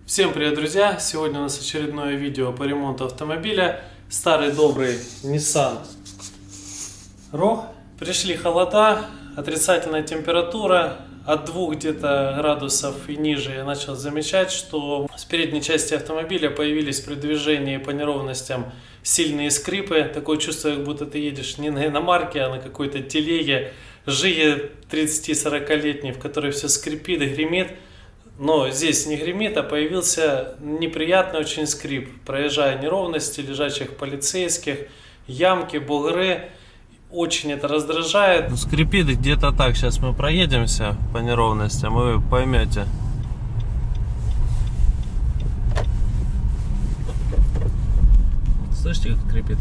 Всем привет, друзья! Сегодня у нас очередное видео по ремонту автомобиля. Старый добрый Nissan Rogue. Пришли холода, отрицательная температура. От 2 где-то градусов и ниже я начал замечать, что с передней части автомобиля появились при движении по неровностям сильные скрипы. Такое чувство, как будто ты едешь не на иномарке, а на какой-то телеге Жиге 30-40-летней, в которой все скрипит и гремит. Но здесь не гремит, а появился неприятный очень скрип. Проезжая неровности лежачих полицейских, ямки, бугры. Очень это раздражает. Скрипит где-то так. Сейчас мы проедемся по неровностям, и вы поймете. Слышите, как скрипит?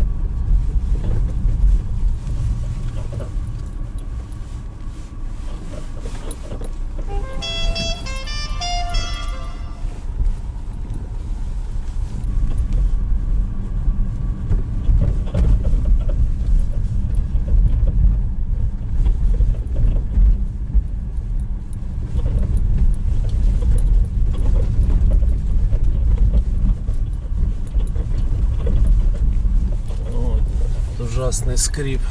Ужасный скрип.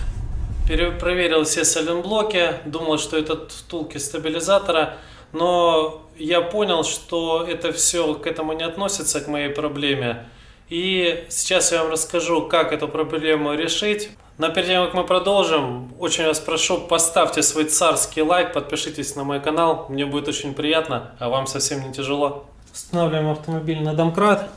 Проверил все сайлентблоки, думал, что это втулки стабилизатора, но я понял, что это все к этому не относится, к моей проблеме. И сейчас я вам расскажу, как эту проблему решить. Но перед тем, как мы продолжим, очень вас прошу, поставьте свой царский лайк, подпишитесь на мой канал, мне будет очень приятно, а вам совсем не тяжело. Устанавливаем автомобиль на домкрат.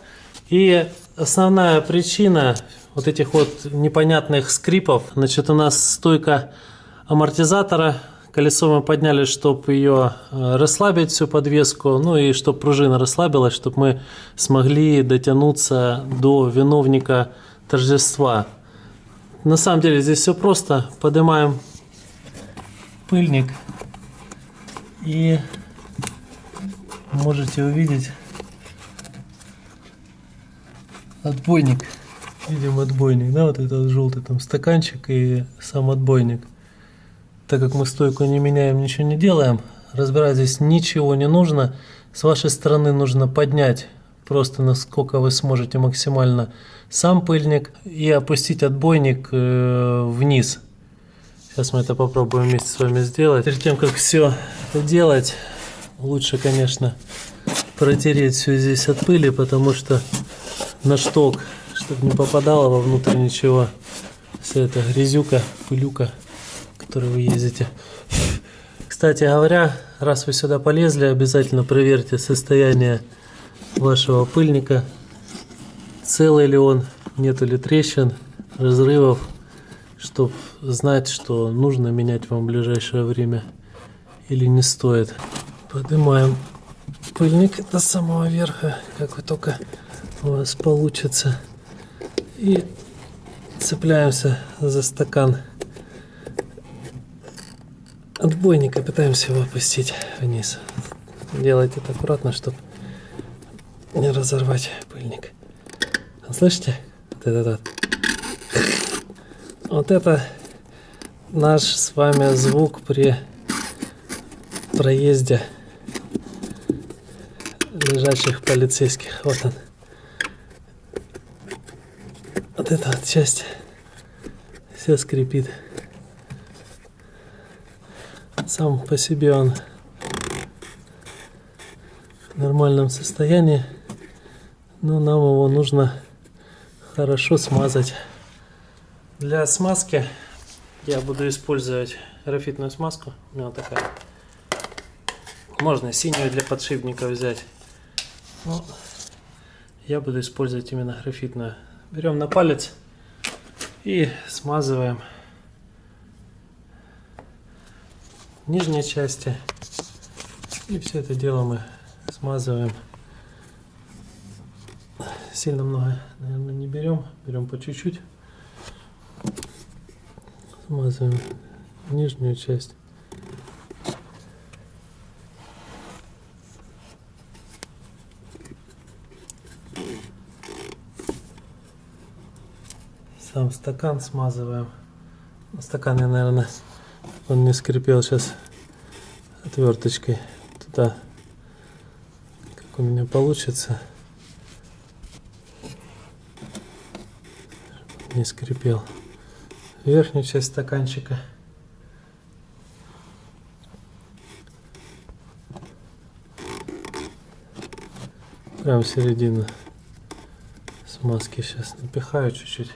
И основная причина вот этих вот непонятных скрипов, значит, у нас стойка амортизатора, колесо мы подняли, чтобы ее расслабить, всю подвеску, ну и чтобы пружина расслабилась, чтобы мы смогли дотянуться до виновника торжества. На самом деле здесь все просто. Поднимаем пыльник и можете увидеть отбойник. Видим отбойник, да, вот этот желтый там стаканчик и сам отбойник. Так как мы стойку не меняем, ничего не делаем, разбирать здесь ничего не нужно. С вашей стороны нужно поднять просто насколько вы сможете максимально сам пыльник и опустить отбойник вниз. Сейчас мы это попробуем вместе с вами сделать. Перед тем, как все это делать, лучше, конечно, протереть все здесь от пыли, потому что на шток, чтобы не попадало вовнутрь ничего, вся эта грязюка, пылюка, в которой вы ездите. Кстати говоря, раз вы сюда полезли, обязательно проверьте состояние вашего пыльника, целый ли он, нету ли трещин, разрывов, чтобы знать, что нужно менять вам в ближайшее время или не стоит. Поднимаем пыльник до самого верха, как вы только у вас получится, и цепляемся за стакан отбойника, пытаемся его опустить вниз. Делайте это аккуратно, чтобы не разорвать пыльник. Слышите? Вот это наш с вами звук при проезде лежачих полицейских. Вот он. Вот эта вот часть все скрипит. Сам по себе он в нормальном состоянии, но нам его нужно хорошо смазать. Для смазки я буду использовать графитную смазку. У меня вот такая. Можно синюю для подшипника взять. Но я буду использовать именно графитную. Берем на палец и смазываем нижние части. И все это дело мы смазываем. Сильно много, наверное, не берем. Берем по чуть-чуть. Смазываем нижнюю часть. Сам стакан смазываем. Стакан я, наверное, он не скрипел, сейчас отверточкой туда как у меня получится. Не скрипел. Верхнюю часть стаканчика. Прям в середину смазки сейчас напихаю чуть-чуть.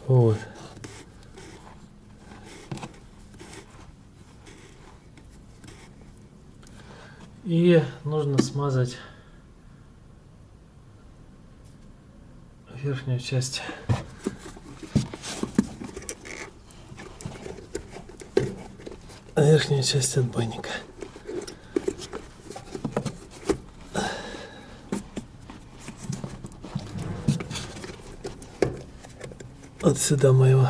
Вот. И нужно смазать верхнюю часть. Верхнюю часть отбойника. Вот сюда мы его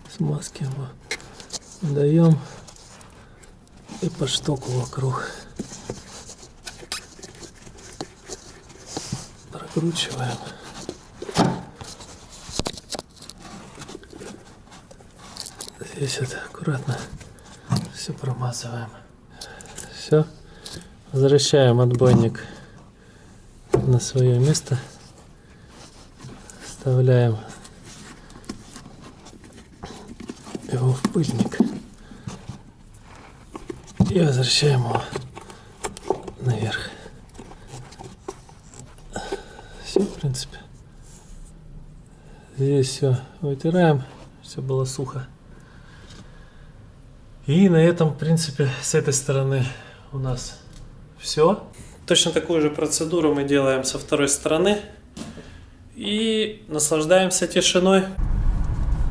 смазки его даем и по штоку вокруг прокручиваем. Здесь вот аккуратно все промазываем. Все. Возвращаем отбойник на свое место. Вставляем его в пыльник и возвращаем его наверх. Все, в принципе. Здесь все вытираем, все было сухо. И на этом, в принципе, с этой стороны у нас все. Точно такую же процедуру мы делаем со второй стороны. И наслаждаемся тишиной.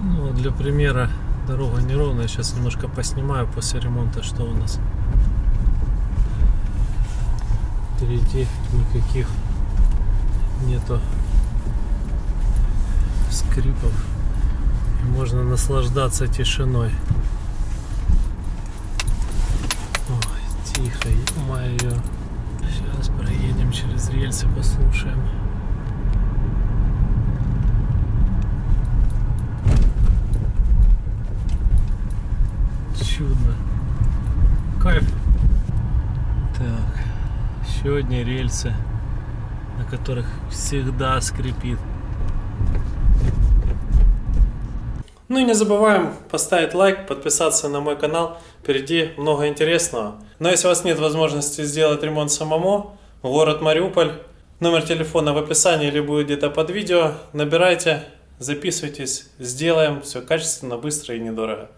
Ну, для примера, дорога неровная. Сейчас немножко поснимаю после ремонта, что у нас. Впереди никаких нету скрипов. И можно наслаждаться тишиной. Тихо, ё-моё. Сейчас проедем через рельсы, послушаем. Чудно. Кайф. Так, еще одни рельсы, на которых всегда скрипит. Ну и не забываем поставить лайк, подписаться на мой канал. Впереди много интересного. Но если у вас нет возможности сделать ремонт самому, город Мариуполь, номер телефона в описании или будет где-то под видео. Набирайте, записывайтесь, сделаем все качественно, быстро и недорого.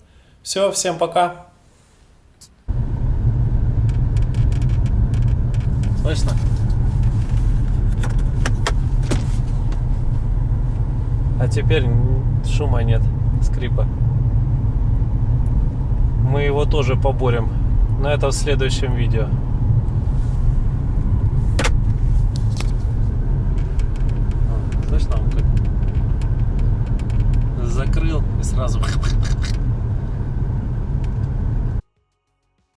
Все, всем пока. Слышно? А теперь шума нет, скрипа. Мы его тоже поборем, но это в следующем видео. Слышно, он как закрыл и сразу